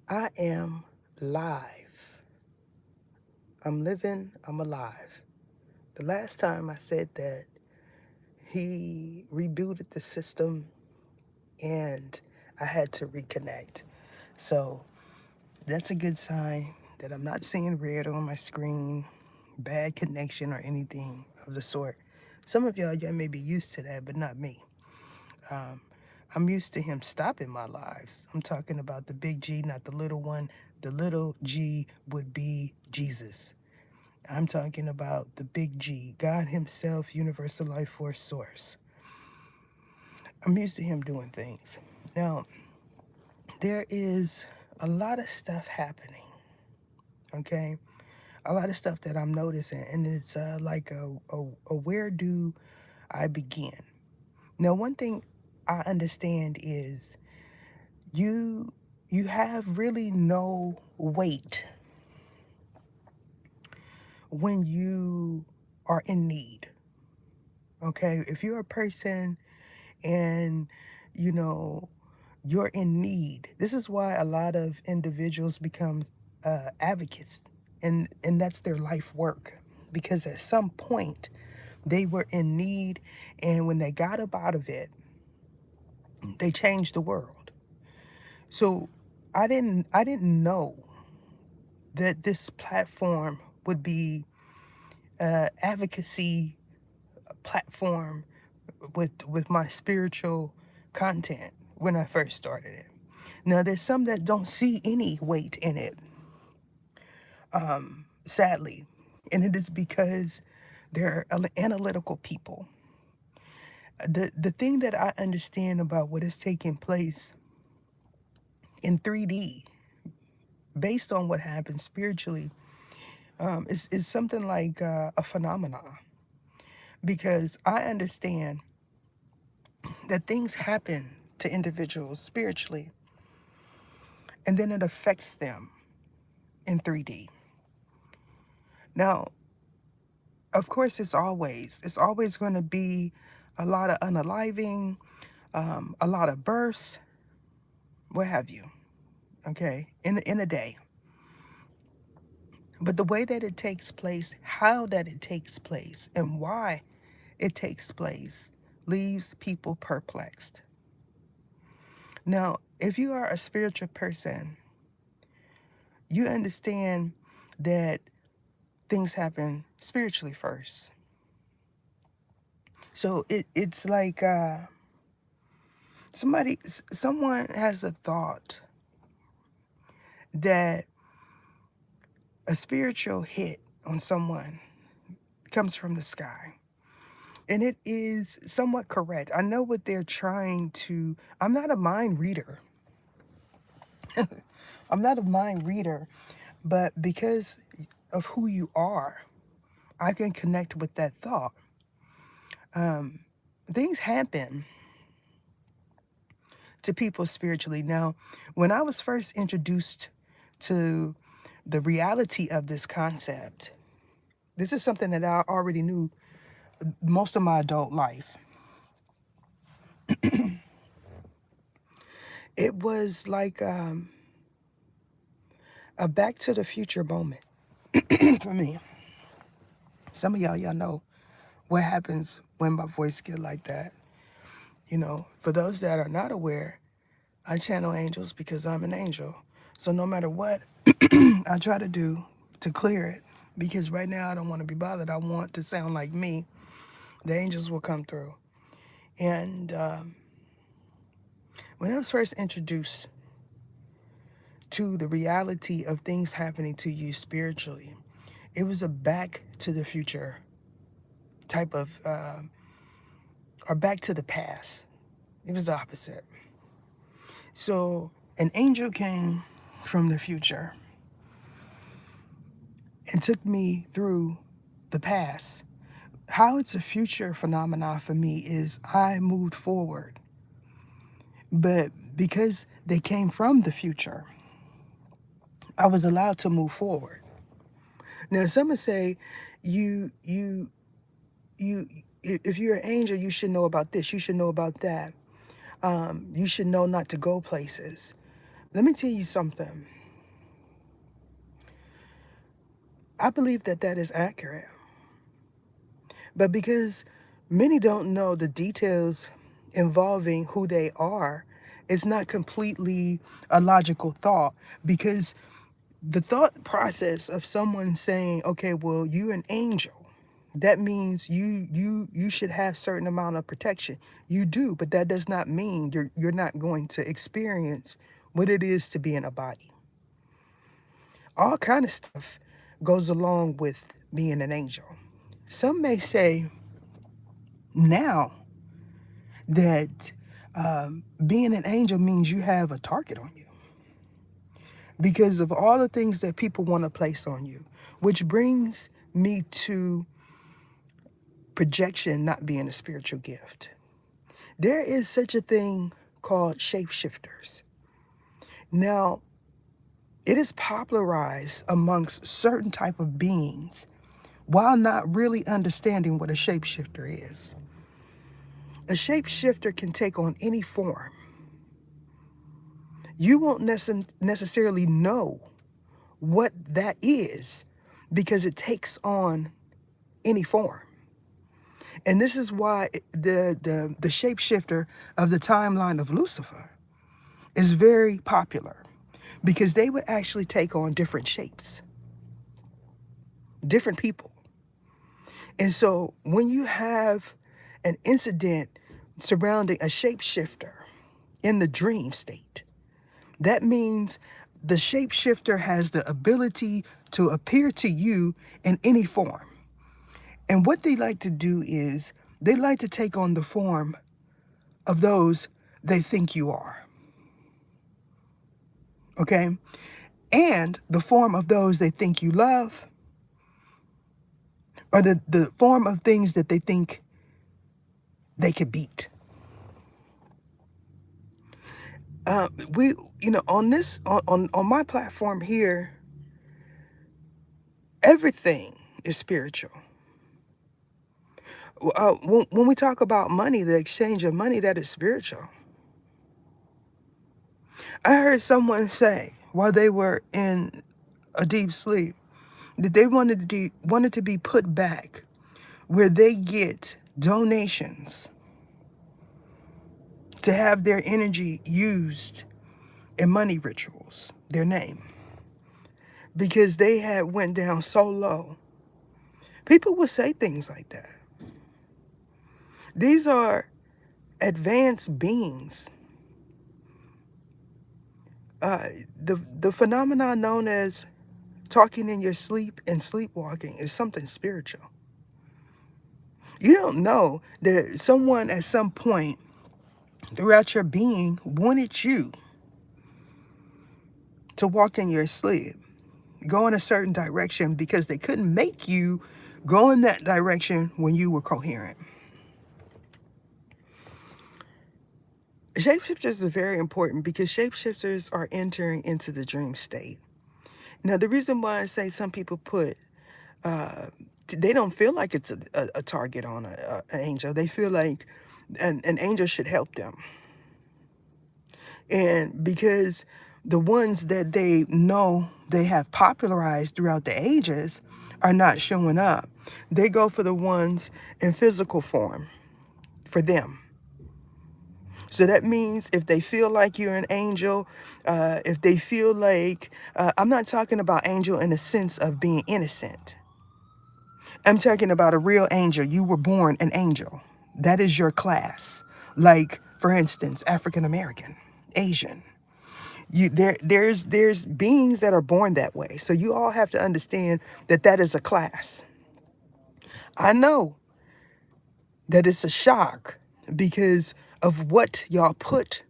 I am live. I'm living, I'm alive. The last time I said that, he rebooted the system and I had to reconnect. So that's a good sign that I'm not seeing red on my screen, bad connection, or anything of the sort. Some of y'all may be used to that, but not me. Um, I'm used to him stopping my lives. I'm talking about the big G, not the little one. The little G would be Jesus. I'm talking about the big G, God Himself, universal life force source. I'm used to Him doing things. Now, there is a lot of stuff happening, okay? A lot of stuff that I'm noticing, and it's like a where do I begin? Now, one thing I understand is you you have really no weight when you are in need. Okay, if you're a person and you know you're in need, this is why a lot of individuals become advocates, and that's their life work, because at some point they were in need, and when they got up out of it, they changed the world. So I didn't know that this platform would be advocacy platform with my spiritual content when I first started it. Now there's some that don't see any weight in it, sadly, and it is because they're analytical people. The thing that I understand about what is taking place in 3D, based on what happens spiritually, is something like a phenomenon, because I understand that things happen to individuals spiritually and then it affects them in 3D. Now, of course, it's always going to be a lot of unaliving, a lot of births, what have you, okay, in a day. But the way that it takes place, how that it takes place, and why it takes place leaves people perplexed. Now, if you are a spiritual person, you understand that things happen spiritually first. So it's like someone has a thought that a spiritual hit on someone comes from the sky. And it is somewhat correct. I know what they're trying to. I'm not a mind reader. I'm not a mind reader, but because of who you are, I can connect with that thought. Things happen to people spiritually. Now, when I was first introduced to the reality of this concept, this is something that I already knew most of my adult life. It was like a Back to the Future moment for me. Some of y'all know what happens when my voice get like that. For those that are not aware, I channel angels because I'm an angel. So no matter what I try to do to clear it, because right now I don't want to be bothered. I want to sound like me. The angels will come through. And when I was first introduced to the reality of things happening to you spiritually, it was a back to the future type of, or back to the past. It was the opposite. So an angel came from the future and took me through the past. How it's a future phenomenon for me is I moved forward, but because they came from the future, I was allowed to move forward. Now, some would say, you, you, if you're an angel, you should know about this. You should know about that. You should know not to go places. Let me tell you something. I believe that that is accurate. But because many don't know the details involving who they are, it's not completely a logical thought, because the thought process of someone saying, okay, well, you're an angel, that means you should have certain amount of protection. You do, but that does not mean you're not going to experience what it is to be in a body. All kind of stuff goes along with being an angel. Some may say now that being an angel means you have a target on you because of all the things that people want to place on you, which brings me to projection not being a spiritual gift. There is such a thing called shapeshifters. Now, it is popularized amongst certain type of beings while not really understanding what a shapeshifter is. A shapeshifter can take on any form. You won't necessarily know what that is because it takes on any form. And this is why the shapeshifter of the timeline of Lucifer is very popular, because they would actually take on different shapes, different people. And so when you have an incident surrounding a shapeshifter in the dream state, that means the shapeshifter has the ability to appear to you in any form. And what they like to do is they like to take on the form of those they think you are. Okay? And the form of those they think you love, or the form of things that they think they could beat. We, on this, on my platform here, everything is spiritual. When we talk about money, the exchange of money, that is spiritual. I heard someone say while they were in a deep sleep that they wanted to be put back where they get donations to have their energy used in money rituals, their name, because they had went down so low. People will say things like that. These are advanced beings. The phenomenon known as talking in your sleep and sleepwalking is something spiritual. You don't know that someone at some point throughout your being wanted you to walk in your sleep, go in a certain direction, because they couldn't make you go in that direction when you were coherent. Shapeshifters are very important because shapeshifters are entering into the dream state. Now, the reason why I say some people put, they don't feel like it's a target on an angel. They feel like an angel should help them. And because the ones that they know they have popularized throughout the ages are not showing up, they go for the ones in physical form for them. So that means if they feel like you're an angel, if they feel like, I'm not talking about angel in the sense of being innocent. I'm talking about a real angel. You were born an angel. That is your class. Like, for instance, African American, Asian. There's beings that are born that way. So you all have to understand that that is a class. I know that it's a shock because of what y'all put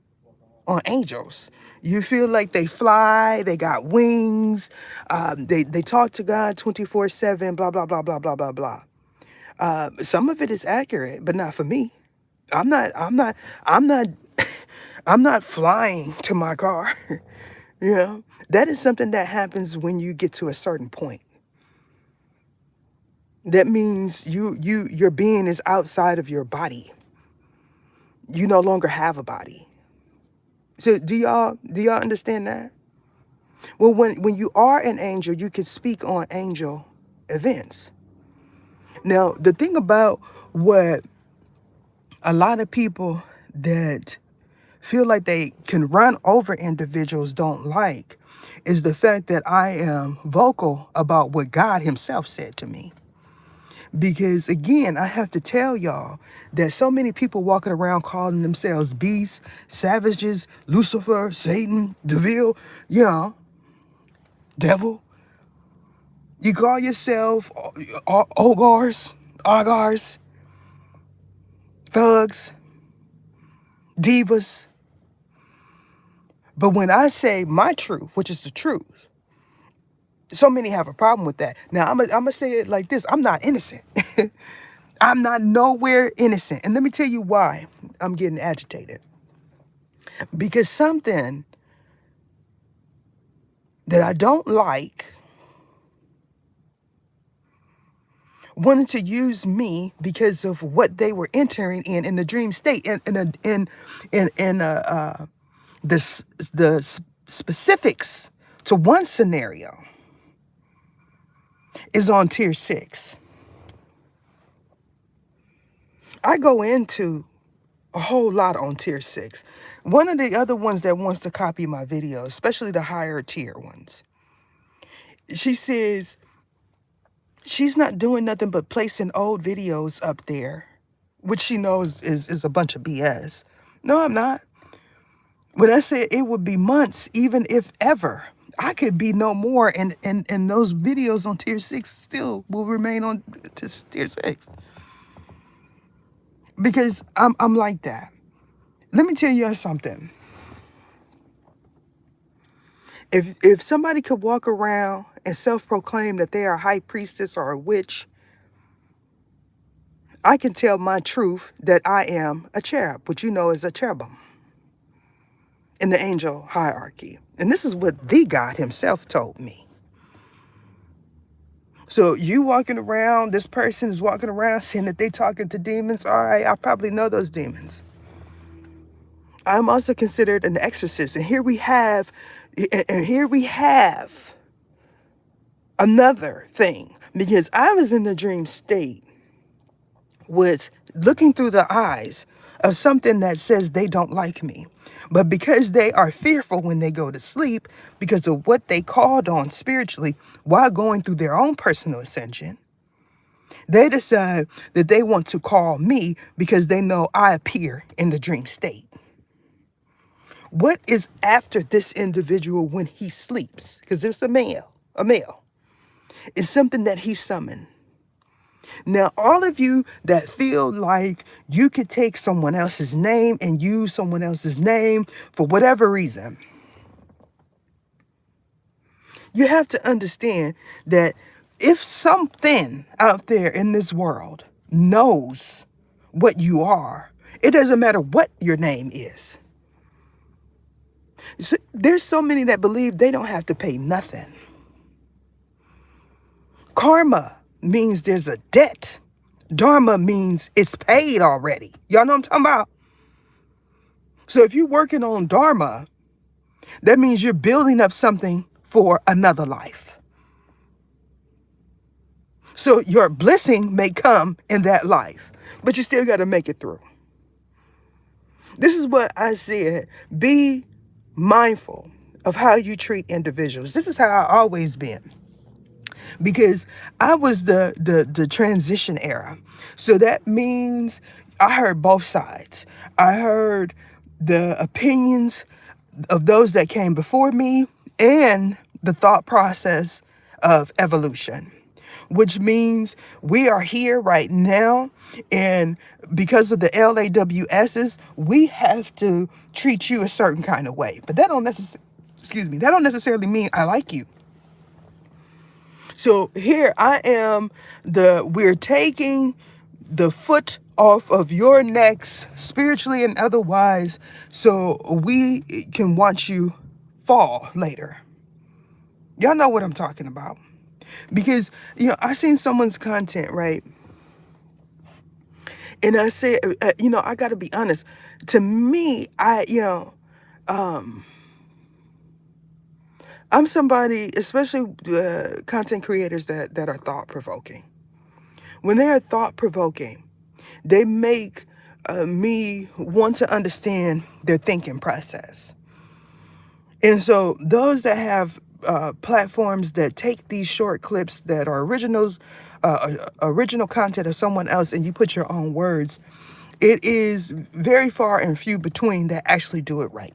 on angels. You feel like they fly, they got wings, they talk to God 24/7, blah, blah, blah, blah, blah, blah, blah. Some of it is accurate, but not for me. I'm not, I'm not, I'm not flying to my car. You know, that is something that happens when you get to a certain point. That means your being is outside of your body. You no longer have a body. So do y'all understand that? Well, when you are an angel, you can speak on angel events. Now, the thing about what a lot of people that feel like they can run over individuals don't like is the fact that I am vocal about what God himself said to me. Because again, I have to tell y'all that so many people walking around calling themselves beasts, savages, Lucifer, Satan, Devil, you know, devil. You call yourself ogars, thugs, divas. But when I say my truth, which is the truth, so many have a problem with that. Now, I'm gonna say it like this. I'm not innocent. I'm not nowhere innocent. And let me tell you why I'm getting agitated. Because something that I don't like wanted to use me because of what they were entering in the dream state. In the specifics to one scenario is on tier 6. I go into a whole lot on tier 6. One of the other ones that wants to copy my videos, especially the higher tier ones, she says she's not doing nothing but placing old videos up there, which she knows is a bunch of BS. No, I'm not. When I said it would be months, even if ever, I could be no more, and those videos on tier 6 still will remain on tier 6. Because I'm like that. Let me tell you something. If somebody could walk around and self-proclaim that they are a high priestess or a witch, I can tell my truth that I am a cherub, which you know is a cherubim in the angel hierarchy. And this is what the God himself told me. So you walking around, this person is walking around saying that they talking to demons. All right, I probably know those demons. I'm also considered an exorcist. And here we have another thing. Because I was in the dream state with looking through the eyes of something that says they don't like me. But because they are fearful when they go to sleep, because of what they called on spiritually while going through their own personal ascension, they decide that they want to call me because they know I appear in the dream state. What is after this individual when he sleeps? Because it's a male. It's something that he summoned. Now, all of you that feel like you could take someone else's name and use someone else's name for whatever reason, you have to understand that if something out there in this world knows what you are, it doesn't matter what your name is. So, there's so many that believe they don't have to pay nothing. Karma means there's a debt. Dharma means it's paid already. Y'all know what I'm talking about? So if you're working on Dharma, that means you're building up something for another life. So your blessing may come in that life, but you still got to make it through. This is what I said. Be mindful of how you treat individuals. This is how I always been. Because I was the transition era. So that means I heard both sides. I heard the opinions of those that came before me and the thought process of evolution, which means we are here right now. And because of the LAWSs, we have to treat you a certain kind of way. But that don't necessarily mean I like you. So here I am, we're taking the foot off of your necks, spiritually and otherwise, so we can watch you fall later. Y'all know what I'm talking about. Because, I seen someone's content, right? And I said, I got to be honest. To me, I'm somebody, especially content creators that are thought provoking. When they are thought provoking, they make me want to understand their thinking process. And so those that have platforms that take these short clips that are original content of someone else, and you put your own words, it is very far and few between that actually do it right,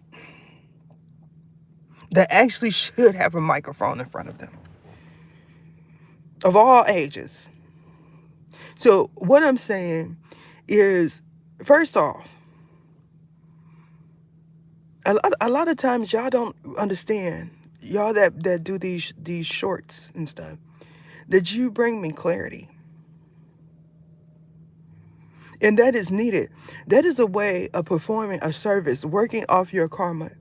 that actually should have a microphone in front of them, of all ages. So what I'm saying is, first off, a lot of times y'all don't understand, y'all that do these shorts and stuff, that you bring me clarity. And that is needed. That is a way of performing a service, working off your karma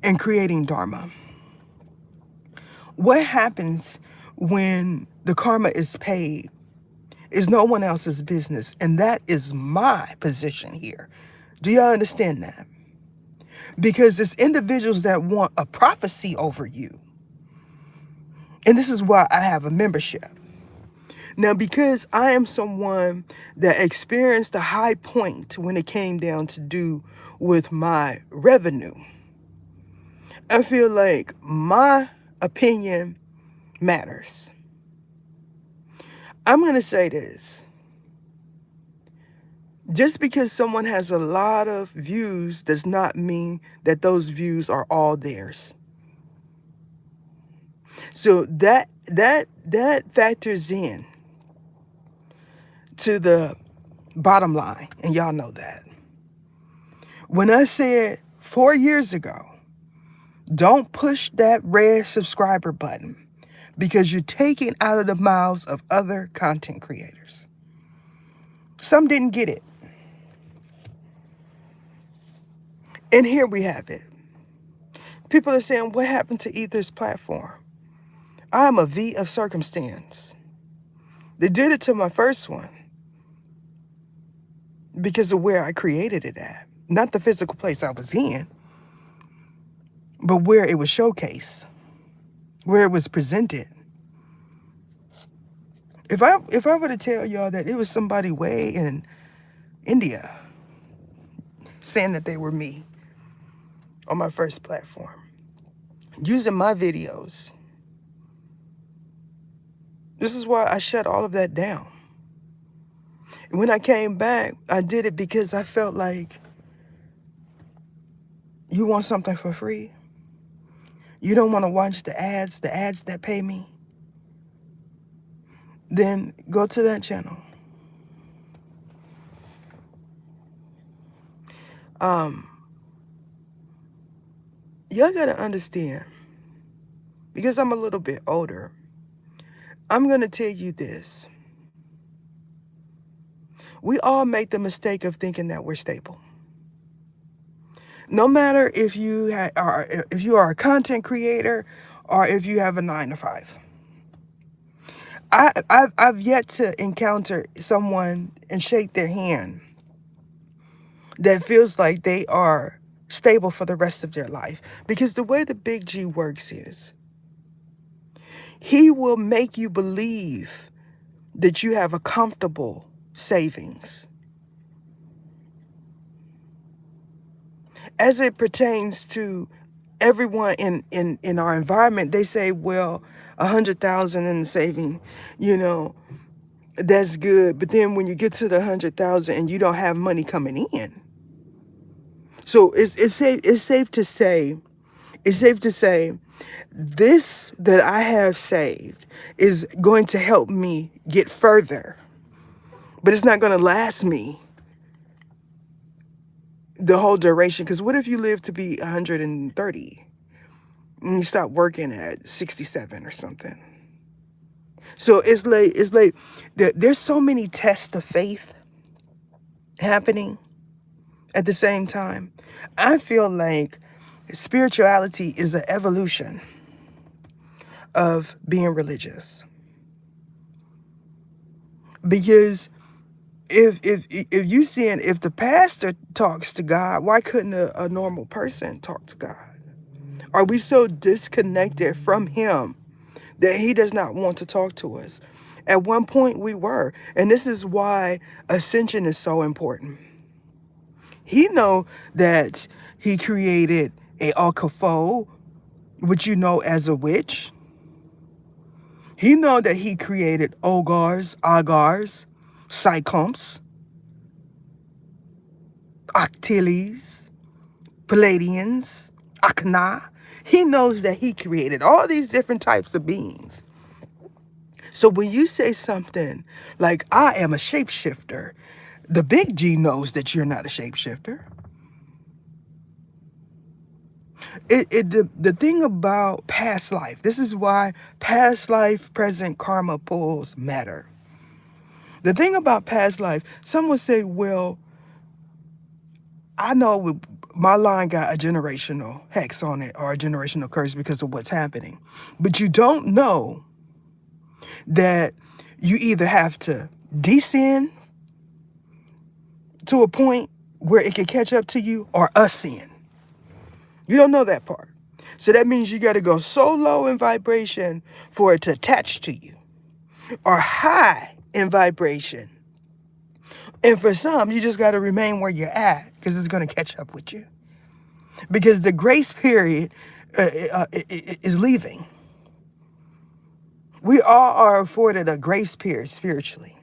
and creating dharma. What happens when the karma is paid is no one else's business. And that is my position here. Do y'all understand that? Because it's individuals that want a prophecy over you. And this is why I have a membership. Now, because I am someone that experienced a high point when it came down to do with my revenue, I feel like my opinion matters. I'm going to say this. Just because someone has a lot of views does not mean that those views are all theirs. So that factors in to the bottom line, and y'all know that. When I said 4 years ago, don't push that red subscriber button because you're taking out of the mouths of other content creators. Some didn't get it. And here we have it. People are saying, what happened to Ether's platform? I'm a V of circumstance. They did it to my first one because of where I created it at. Not the physical place I was in, but where it was showcased, where it was presented. If I were to tell y'all that it was somebody way in India saying that they were me on my first platform, using my videos, this is why I shut all of that down. When I came back, I did it because I felt like, you want something for free? You don't want to watch the ads that pay me? Then go to that channel. Y'all gotta understand, because I'm a little bit older, I'm gonna tell you this. We all make the mistake of thinking that we're stable. No matter if you are a content creator or if you have a 9 to 5. I've yet to encounter someone and shake their hand that feels like they are stable for the rest of their life. Because the way the Big G works is, he will make you believe that you have a comfortable savings. As it pertains to everyone in our environment, they say, well, 100,000 in the saving, that's good. But then when you get to the 100,000 and you don't have money coming in, so it's safe to say this that I have saved is going to help me get further, but it's not going to last me the whole duration. Because what if you live to be 130 and you stop working at 67 or something? So it's like there's so many tests of faith happening at the same time. I feel like spirituality is an evolution of being religious. Because if you seeing, if the pastor talks to God, why couldn't a normal person talk to God? Are we so disconnected from him that he does not want to talk to us? At one point we were. And this is why ascension is so important. He know that he created a Okafo, which you know as a witch. He know that he created Ogars, Agars, Psychomps, Octiles, Palladians, Akna. He knows that he created all these different types of beings. So when you say something like, I am a shapeshifter, the big G knows that you're not a shapeshifter. The thing about past life, this is why past life, present karma pulls matter. The thing about past life, some would say, well, I know my line got a generational hex on it or a generational curse because of what's happening. But you don't know that you either have to descend to a point where it can catch up to you or ascend. You don't know that part. So that means you got to go so low in vibration for it to attach to you, or high in vibration. And for some, you just got to remain where you're at because it's going to catch up with you. Because the grace period is leaving. We all are afforded a grace period spiritually.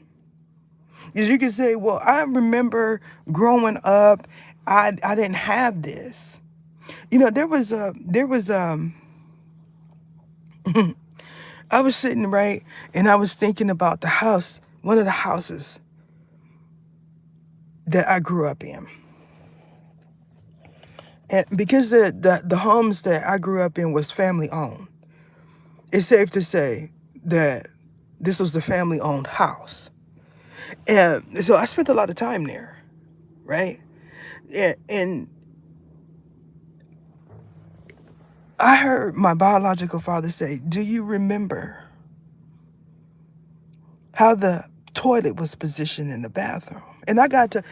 Because you can say, well, I remember growing up, I didn't have this. You know, I was sitting, right, and I was thinking about the house, one of the houses that I grew up in. And because the homes that I grew up in was family owned, it's safe to say that this was a family owned house. And so I spent a lot of time there, right? And I heard my biological father say, do you remember how the toilet was positioned in the bathroom? And I got to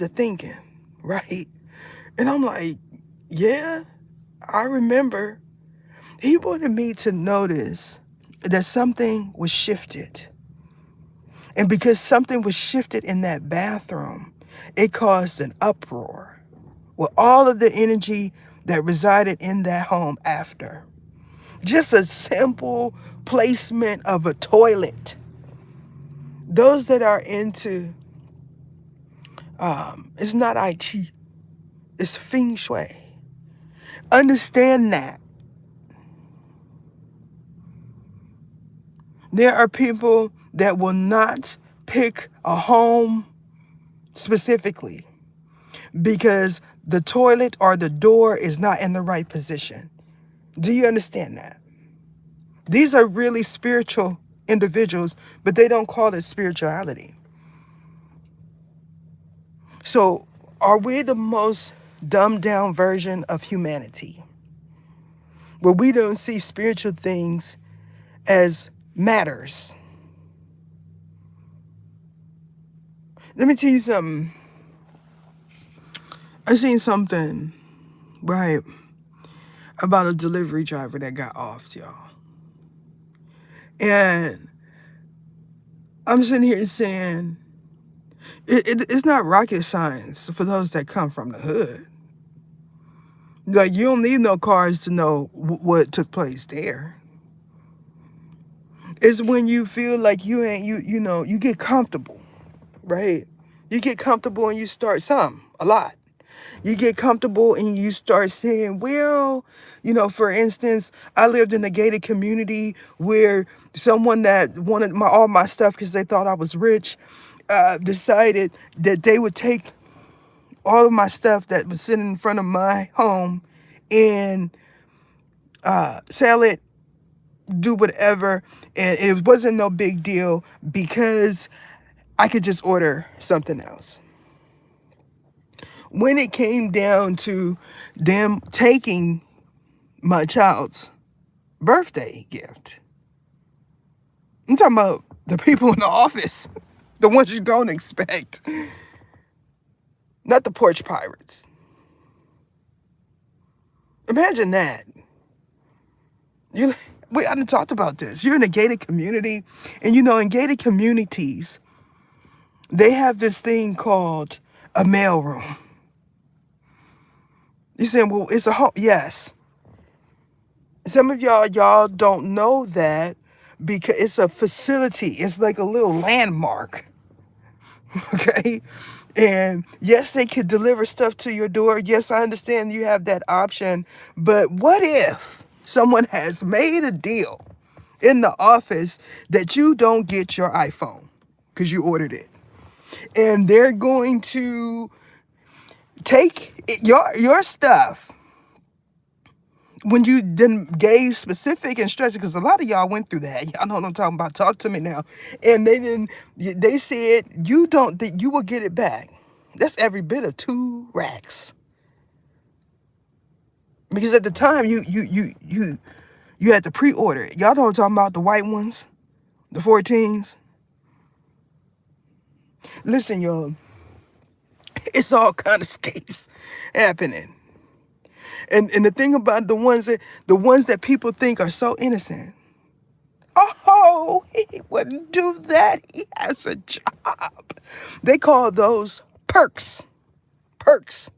thinking, right? And I'm like, yeah, I remember. He wanted me to notice that something was shifted. And because something was shifted in that bathroom, it caused an uproar with all of the energy that resided in that home after. Just a simple placement of a toilet. Those that are into, it's not I Chi, it's Feng Shui. Understand that. There are people that will not pick a home specifically because the toilet or the door is not in the right position. Do you understand that? These are really spiritual individuals, but they don't call it spirituality. So, are we the most dumbed down version of humanity? Where we don't see spiritual things as matters? Let me tell you something. I seen something, right, about a delivery driver that got off, y'all. And I'm sitting here saying, it's not rocket science for those that come from the hood. Like, you don't need no cars to know what took place there. It's when you feel like you ain't, you get comfortable, right? You get comfortable and you start a lot. You get comfortable and you start saying, well, for instance, I lived in a gated community where someone that wanted all my stuff because they thought I was rich, decided that they would take all of my stuff that was sitting in front of my home and sell it, do whatever. And it wasn't no big deal because I could just order something else. When it came down to them taking my child's birthday gift, I'm talking about the people in the office, the ones you don't expect, not the porch pirates. Imagine that. You, I done talked about this. You're in a gated community, and in gated communities, they have this thing called a mailroom. You saying, well, it's a home. Yes. Some of y'all don't know that because it's a facility. It's like a little landmark. Okay. And yes, they could deliver stuff to your door. Yes, I understand you have that option. But what if someone has made a deal in the office that you don't get your iPhone because you ordered it? And they're going to take your stuff when you didn't gave specific instructions, because a lot of y'all went through that. Y'all know what I'm talking about. Talk to me now. And they said you don't, that you will get it back. That's every bit of 2 racks. Because at the time you had to pre-order it. Y'all know what I'm talking about, the white ones, the 14s. Listen, y'all, it's all kind of scapes happening. And the thing about the ones that people think are so innocent. Oh, he wouldn't do that. He has a job. They call those perks. Perks.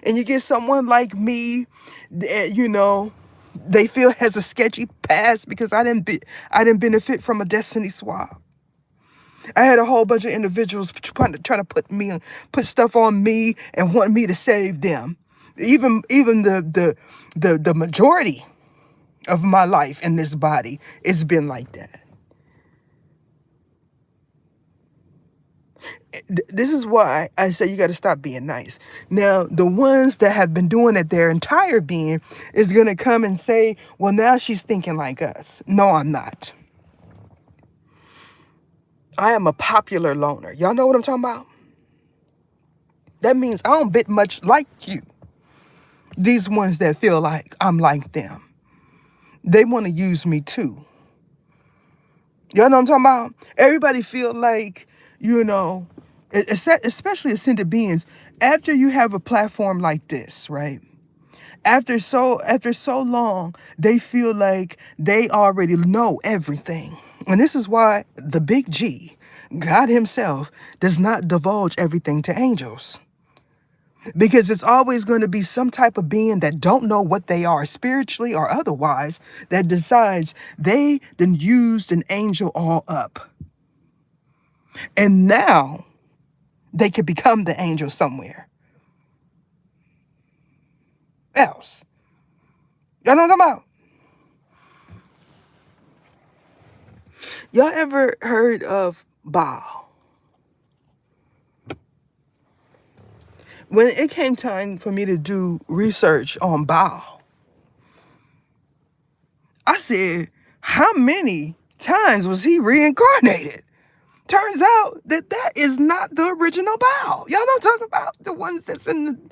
And you get someone like me, they feel has a sketchy past because I didn't benefit from a destiny swap. I had a whole bunch of individuals trying to put stuff on me and want me to save them. Even the majority of my life in this body, it's been like that. This is why I say you got to stop being nice. Now, the ones that have been doing it their entire being is going to come and say, well, now she's thinking like us. No, I'm not. I am a popular loner. Y'all know what I'm talking about? That means I don't bit much like you. These ones that feel like I'm like them, they want to use me too. Y'all know what I'm talking about? Everybody feel like, especially ascended beings, after you have a platform like this, right? After so long, they feel like they already know everything. And this is why the big G, God himself, does not divulge everything to angels. Because it's always going to be some type of being that don't know what they are spiritually or otherwise that decides they then used an angel all up. And now they could become the angel somewhere else. Y'all know what I'm talking about? Y'all ever heard of Baal? When it came time for me to do research on Baal, I said, how many times was he reincarnated? Turns out that is not the original Baal. Y'all know what I'm talking about? The ones that's in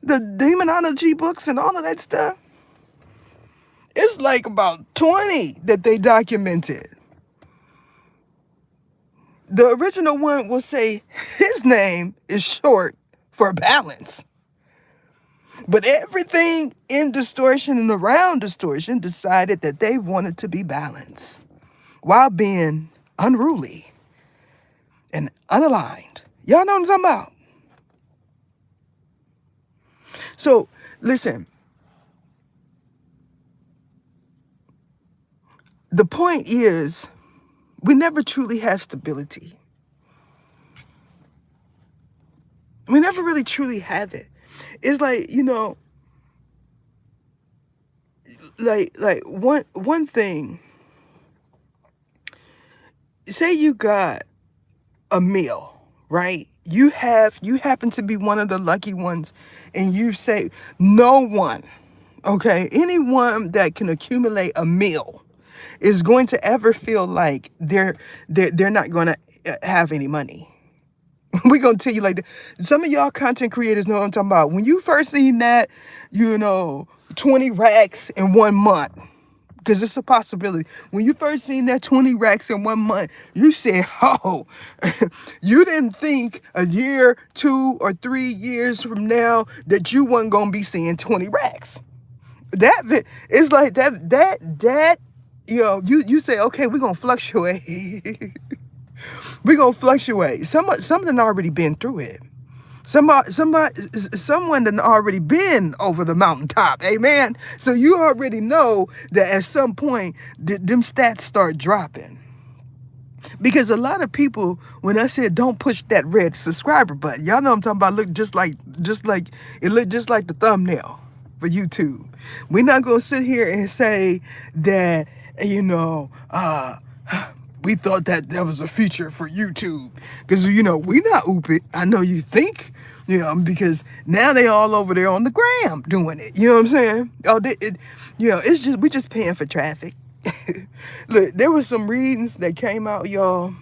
the demonology books and all of that stuff. It's like about 20 that they documented. The original one will say his name is short for balance. But everything in distortion and around distortion decided that they wanted to be balanced while being unruly and unaligned. Y'all know what I'm talking about? So, listen, the point is we never truly have stability. We never really truly have it. It's like, like one thing, say you got a meal, right? You happen to be one of the lucky ones, and you say no one, okay, anyone that can accumulate a meal is going to ever feel like they're not going to have any money. We're going to tell you like that. Some of y'all content creators know what I'm talking about. When you first seen that, 20 racks in 1 month, because it's a possibility. When you first seen that 20 racks in 1 month, you said, oh, you didn't think a year, 2 or 3 years from now that you wasn't going to be seeing 20 racks. It's like that. You say, okay, we're gonna fluctuate. We're gonna fluctuate. Someone already been through it. Someone done already been over the mountaintop. Amen. So you already know that at some point them stats start dropping. Because a lot of people, when I said don't push that red subscriber button, y'all know what I'm talking about. Look just like it looked just like the thumbnail for YouTube. We're not gonna sit here and say that, we thought that was a feature for YouTube. Because we not ooped. I know you think, because now they all over there on the gram doing it. You know what I'm saying? It's just we just paying for traffic. Look, there was some readings that came out, y'all,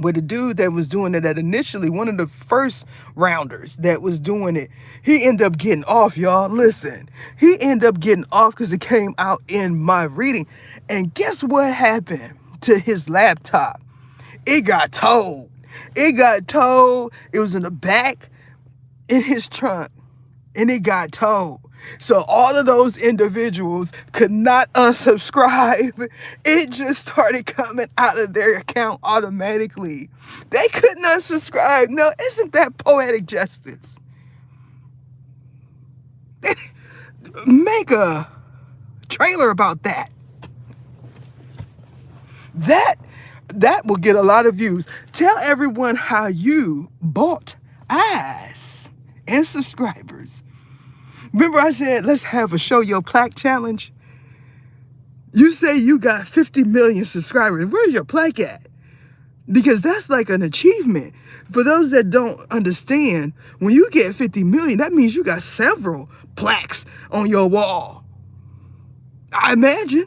with a dude that was doing it, that initially one of the first rounders that was doing it, he ended up getting off, y'all. Listen, he ended up getting off because it came out in my reading. And guess what happened to his laptop? It got towed. It got towed. It was in the back in his trunk, and it got towed. So all of those individuals could not unsubscribe. It just started coming out of their account automatically. They couldn't unsubscribe. No, isn't that poetic justice? Make a trailer about that. That will get a lot of views. Tell everyone how you bought eyes and subscribers. Remember I said, let's have a show your plaque challenge? You say you got 50 million subscribers. Where's your plaque at? Because that's like an achievement. For those that don't understand, when you get 50 million, that means you got several plaques on your wall. I imagine.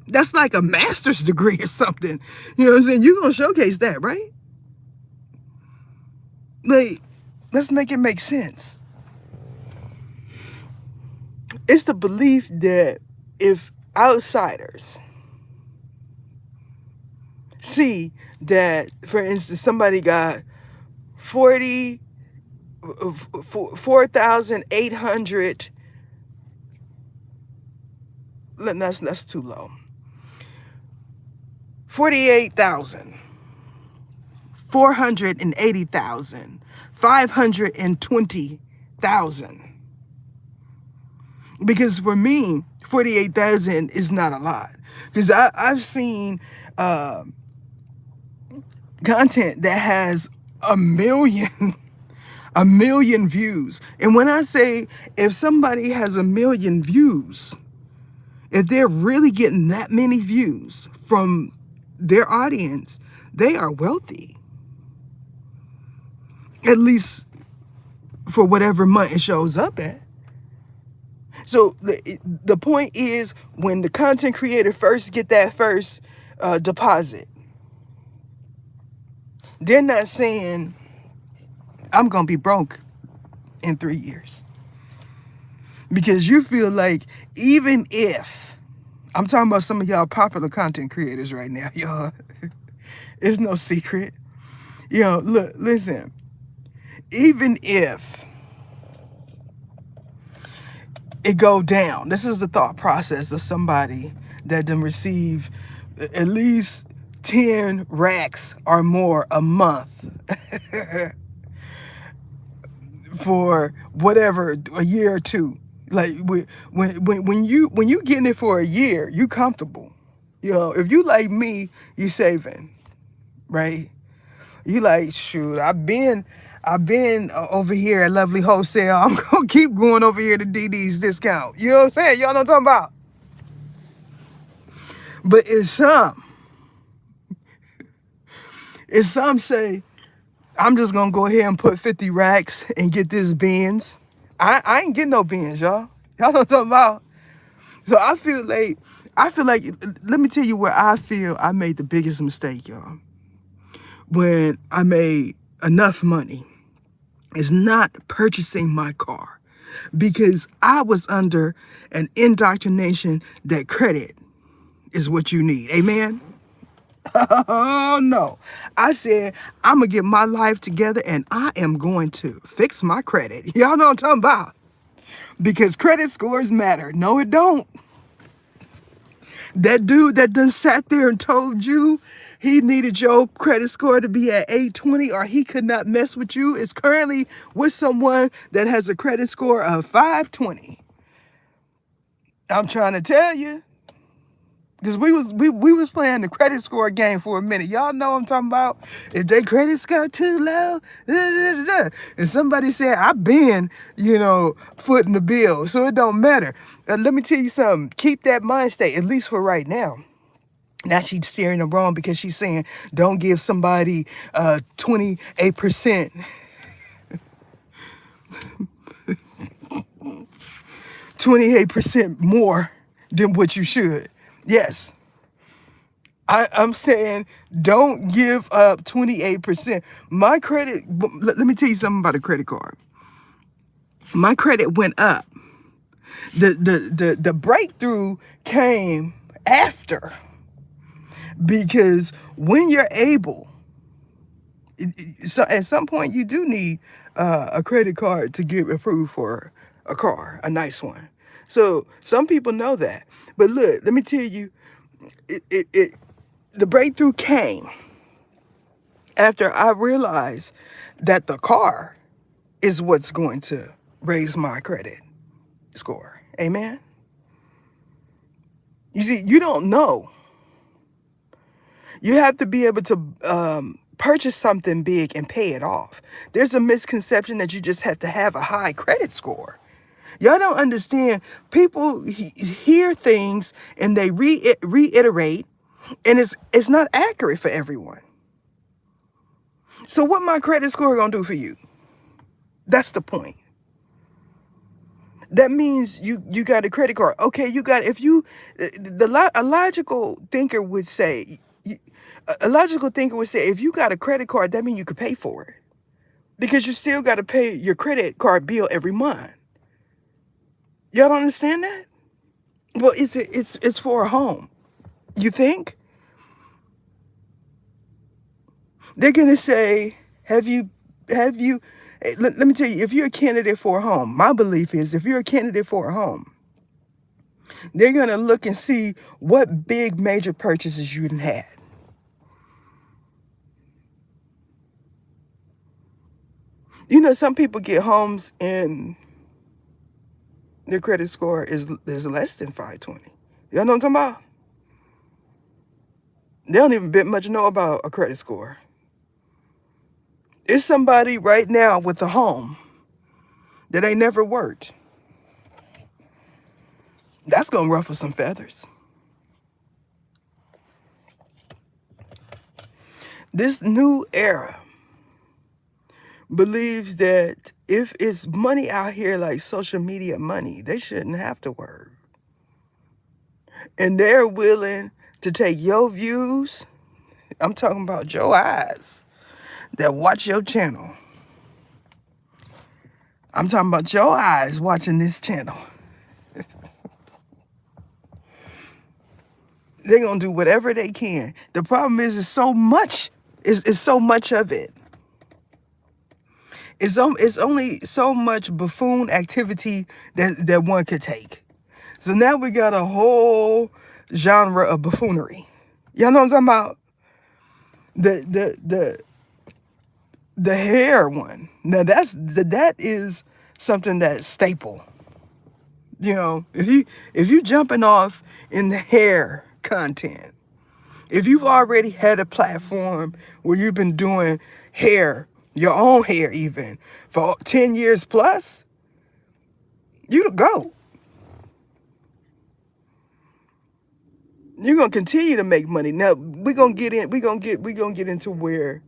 That's like a master's degree or something. You know what I'm saying? You're going to showcase that, right? Like, let's make it make sense. It's the belief that if outsiders see that, for instance, somebody got 4,800, that's too low. 48,000, 480,000, 520,000. Because for me, 48,000 is not a lot. Because I've seen content that has a million views. And when I say, if somebody has 1 million views, if they're really getting that many views from their audience, they are wealthy. At least for whatever month it shows up at. So the point is, when the content creator first get that first deposit, they're not saying, I'm going to be broke in 3 years. Because you feel like, even if, I'm talking about some of y'all popular content creators right now, y'all, it's no secret. Look, listen, even if it go down, this is the thought process of somebody that done receive at least 10 racks or more a month for whatever, a year or two. Like when you getting it for a year, you comfortable. If you like me, you saving, right? You like, shoot, I've been over here at Lovely Wholesale. I'm gonna keep going over here to DD's discount. You know what I'm saying? Y'all know what I'm talking about. But if some say, I'm just gonna go ahead and put 50 racks and get this Benz. I ain't getting no Benz, y'all. Y'all know what I'm talking about. So I feel like, let me tell you where I feel I made the biggest mistake, y'all. When I made enough money, is not purchasing my car, because I was under an indoctrination that credit is what you need. Amen. Oh no. I said, I'm gonna get my life together and I am going to fix my credit. Y'all know what I'm talking about. Because credit scores matter. No, it don't. That dude that done sat there and told you he needed your credit score to be at 820 or he could not mess with you is currently with someone that has a credit score of 520. I'm trying to tell you. Because we was playing the credit score game for a minute. Y'all know what I'm talking about. If their credit score too low, and somebody said, I've been, footing the bill, so it don't matter. Let me tell you something. Keep that mind state, at least for right now. Now she's steering them wrong because she's saying, don't give somebody 28%. 28% more than what you should. Yes. I'm saying don't give up 28%. My credit, let me tell you something about a credit card. My credit went up. The breakthrough came after, because when you're able, so at some point you do need a credit card to get approved for a car, a nice one. So some people know that. But look, let me tell you, the breakthrough came after I realized that the car is what's going to raise my credit score. Amen. You see, you don't know. You have to be able to purchase something big and pay it off. There's a misconception that you just have to have a high credit score. Y'all don't understand. People hear things and they reiterate, and it's not accurate for everyone. So what my credit score gonna do for you? That's the point. That means you got a credit card. Okay, you got, if you, a logical thinker would say, if you got a credit card, that means you could pay for it, because you still got to pay your credit card bill every month. Y'all don't understand that? Well, it's for a home. You think they're gonna say, have you? Let me tell you, if you're a candidate for a home, my belief is, if you're a candidate for a home, they're gonna look and see what big major purchases you done had. Some people get homes and their credit score is less than 520. Y'all know what I'm talking about? They don't even bit much know about a credit score. It's somebody right now with a home that ain't never worked. That's gonna ruffle some feathers. This new era believes that if it's money out here like social media money, they shouldn't have to work. And they're willing to take your views. I'm talking about your eyes that watch your channel. I'm talking about your eyes watching this channel. They're going to do whatever they can. The problem is, it's so much. It's so much of it. It's only so much buffoon activity that one could take. So now we got a whole genre of buffoonery. Y'all know what I'm talking about? The hair one. Now that is something that's staple. If you jumping off in the hair content, if you've already had a platform where you've been doing hair, your own hair even, for 10 years plus, you to go. You're gonna continue to make money. Now we're gonna get into where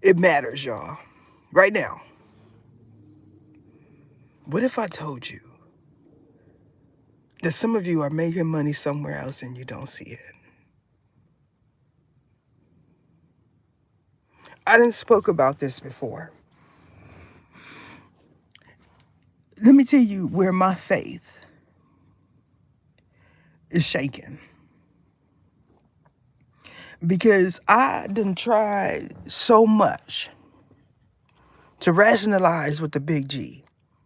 it matters, y'all. Right now. What if I told you that some of you are making money somewhere else and you don't see it? I didn't spoke about this before. Let me tell you where my faith is shaken. Because I done tried so much to rationalize with the big G.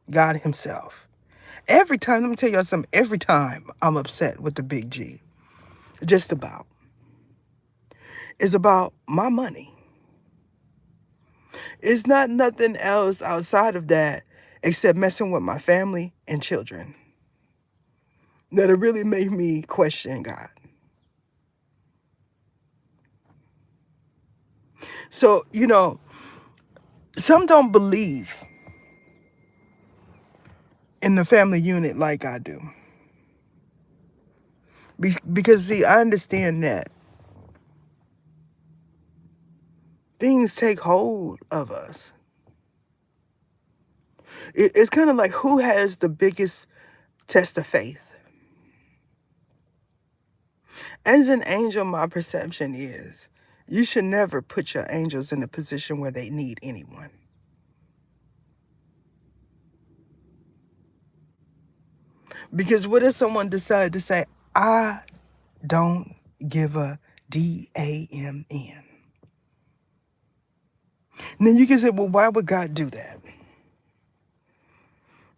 God himself. Every time, let me tell y'all something, every time I'm upset with the big G, just about, it's about my money. It's not nothing else outside of that except messing with my family and children that it really made me question God. So, some don't believe in the family unit like I do. Because, see, I understand that things take hold of us. It's kind of like who has the biggest test of faith. As an angel, my perception is you should never put your angels in a position where they need anyone. Because what if someone decide to say, I don't give a damn? And then you can say, well, why would God do that?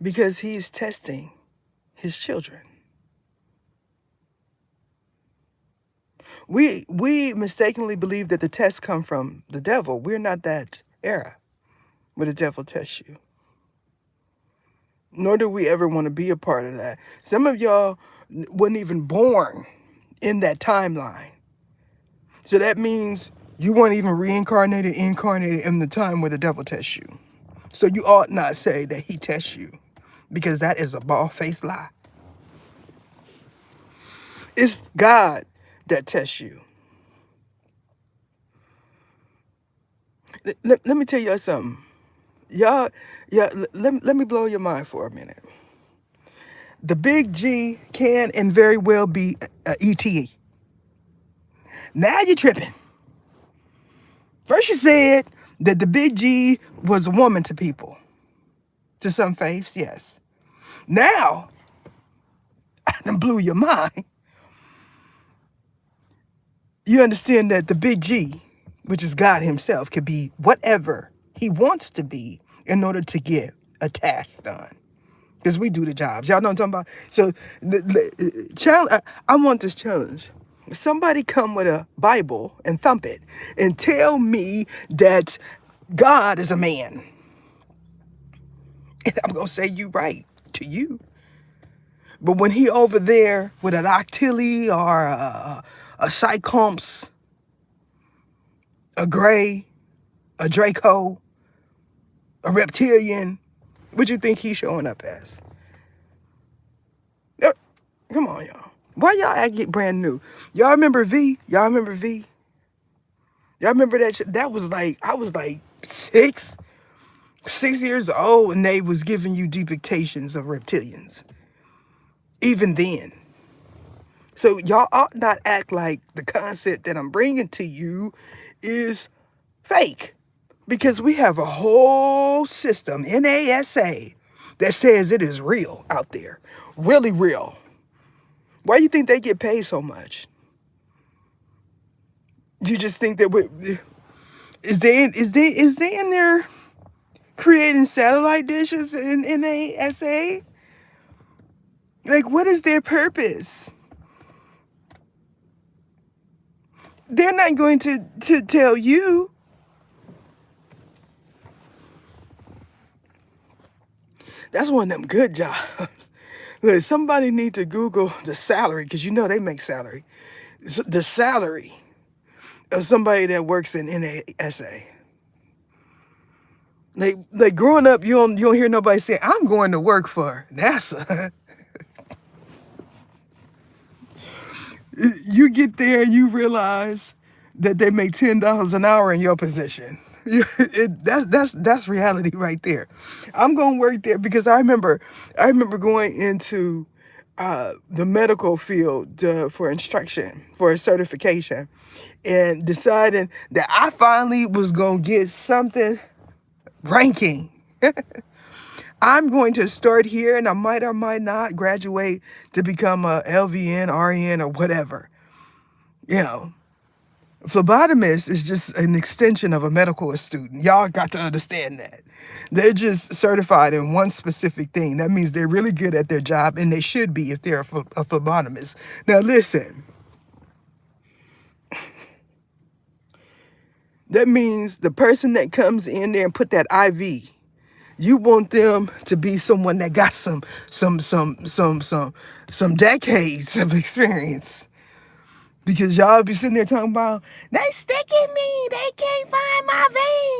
Because he's testing his children. We mistakenly believe that the tests come from the devil. We're not that era where the devil tests you. Nor do we ever want to be a part of that. Some of y'all wasn't even born in that timeline. So that means you weren't even incarnated in the time where the devil tests you. So you ought not say that he tests you, because that is a bald-faced lie. It's God that tests you. Let me tell y'all something. Y'all, yeah, let me blow your mind for a minute. The big G can and very well be a ETE. Now you're tripping. First you said that the big G was a woman to people. To some faiths, yes. Now, I done blew your mind. You understand that the big G, which is God himself, could be whatever he wants to be in order to get a task done. Because we do the jobs. Y'all know what I'm talking about? So, I want this challenge. Somebody come with a Bible and thump it and tell me that God is a man. And I'm going to say you right to you. But when he over there with an octilly or a cyclops, a gray, a Draco, a reptilian, what you think he's showing up as? Come on, y'all. Why y'all act brand new? Y'all remember V? Y'all remember V? Y'all remember that shit? That was like, I was like 6 years old, and they was giving you depictions of reptilians. Even then. So y'all ought not act like the concept that I'm bringing to you is fake. Because we have a whole system, NASA, that says it is real out there. Really real. Why do you think they get paid so much? You just think that is they in there creating satellite dishes in NASA? Like, what is their purpose? They're not going to tell you. That's one of them good jobs. Look, somebody need to Google the salary, because you know they make salary. The salary of somebody that works in NASA. Like growing up, you don't hear nobody say, I'm going to work for NASA. You get there and you realize that they make $10 an hour in your position. That's reality right there. I'm gonna work there because I remember going into the medical field for instruction, for a certification, and deciding that I finally was gonna get something ranking. I'm going to start here, and I might or might not graduate to become a LVN, RN, or whatever. You know, Phlebotomist is just an extension of a medical student. Y'all got to understand that. They're just certified in one specific thing. That means they're really good at their job, and they should be if they're a phlebotomist. Now, listen, that means the person that comes in there and put that IV, you want them to be someone that got some decades of experience. Because y'all be sitting there talking about, they sticking me, they can't find my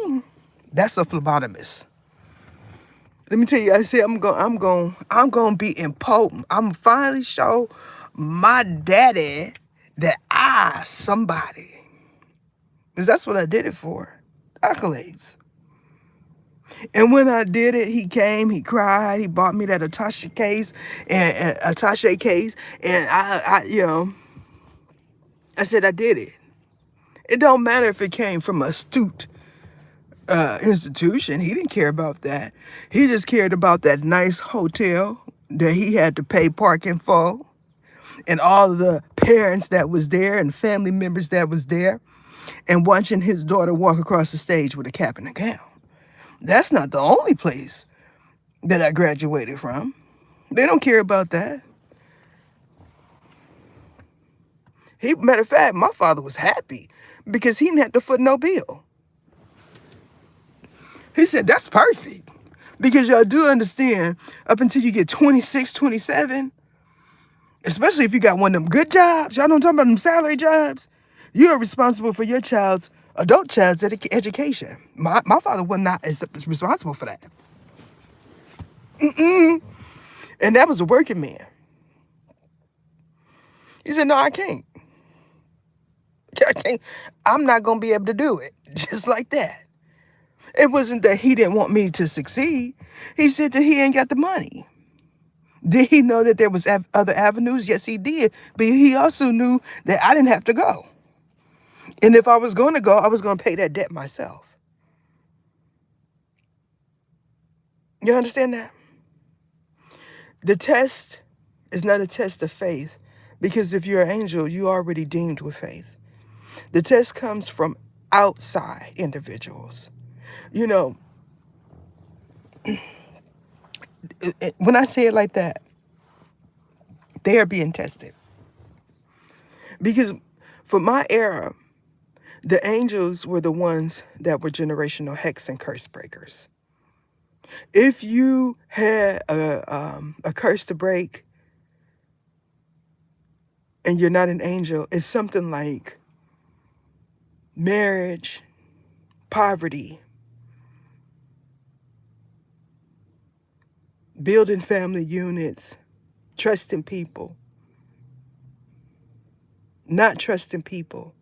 vein. That's a phlebotomist. Let me tell you, I said I'm gonna be impotent. I'm finally show my daddy that I somebody. Because that's what I did it for. Accolades. And when I did it, he came, he cried, he bought me that Attaché case and I said I did it. It don't matter if it came from an astute institution. He didn't care about that. He just cared about that nice hotel that he had to pay parking for, and all of the parents that was there and family members that was there, and watching his daughter walk across the stage with a cap and a gown. That's not the only place that I graduated from. They don't care about that. Matter of fact, my father was happy because he didn't have to foot no bill. He said, that's perfect. Because y'all do understand, up until you get 26, 27, especially if you got one of them good jobs, y'all know what I'm talking about, them salary jobs, you are responsible for your adult child's education. My father was not responsible for that. And that was a working man. He said, no, I can't. I'm not going to be able to do it. Just like that. It wasn't that he didn't want me to succeed. He said that he ain't got the money. Did he know that there was other avenues? Yes, he did. But he also knew that I didn't have to go. And if I was going to go, I was going to pay that debt myself. You understand that? The test is not a test of faith, because if you're an angel, you already deemed with faith. The test comes from outside individuals. You know, when I say it like that, they are being tested. Because for my era, the angels were the ones that were generational hex and curse breakers. If you had a curse to break and you're not an angel, it's something like marriage, poverty, building family units, trusting people, not trusting people.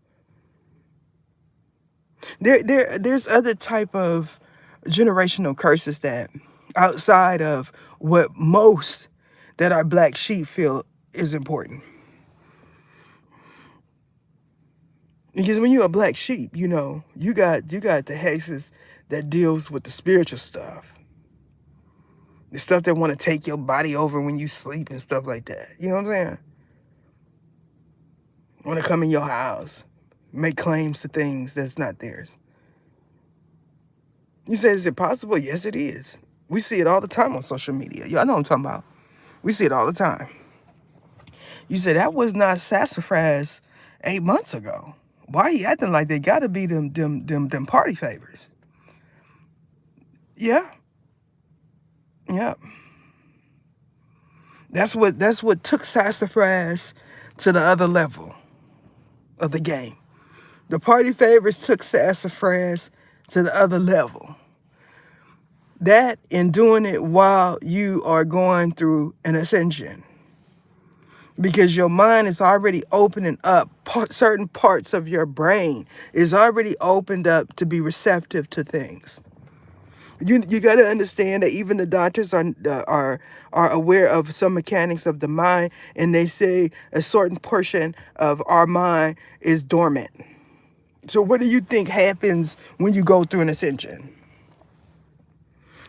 There's other type of generational curses that outside of what most that our black sheep feel is important. Because when you're a black sheep, you know, you got the hexes that deals with the spiritual stuff. The stuff that want to take your body over when you sleep and stuff like that. You know what I'm saying? Want to come in your house, make claims to things that's not theirs. You say, is it possible? Yes, it is. We see it all the time on social media. Y'all know what I'm talking about. We see it all the time. You say, that was not sassafras 8 months ago. Why are you acting like they gotta be them party favors? Yeah. Yeah. That's what took sassafras to the other level of the game. The party favors took sassafras to the other level. That in doing it while you are going through an ascension. Because your mind is already opening up. Certain parts of your brain is already opened up to be receptive to things. You got to understand that even the doctors are aware of some mechanics of the mind, and they say a certain portion of our mind is dormant. So what do you think happens when you go through an ascension?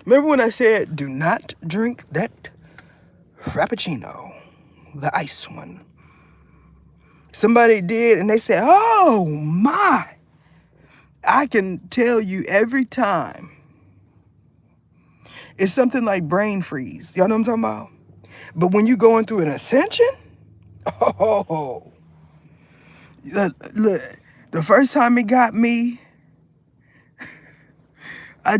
Remember when I said, do not drink that Frappuccino, the ice one. Somebody did, and they said, oh my. I can tell you every time. It's something like brain freeze. Y'all know what I'm talking about? But when you're going through an ascension, oh, look, the first time it got me, I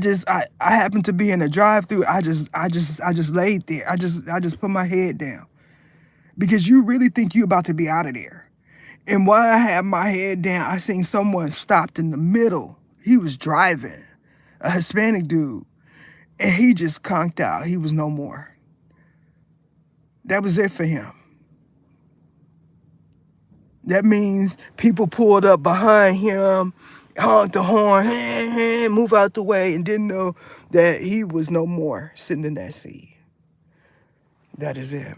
happened to be in a drive-through. I just laid there. I just put my head down, because you really think you about to be out of there. And while I had my head down, I seen someone stopped in the middle. He was driving, a Hispanic dude, and he just conked out. He was no more. That was it for him. That means people pulled up behind him, honked the horn, move out the way, and didn't know that he was no more sitting in that seat. That is it.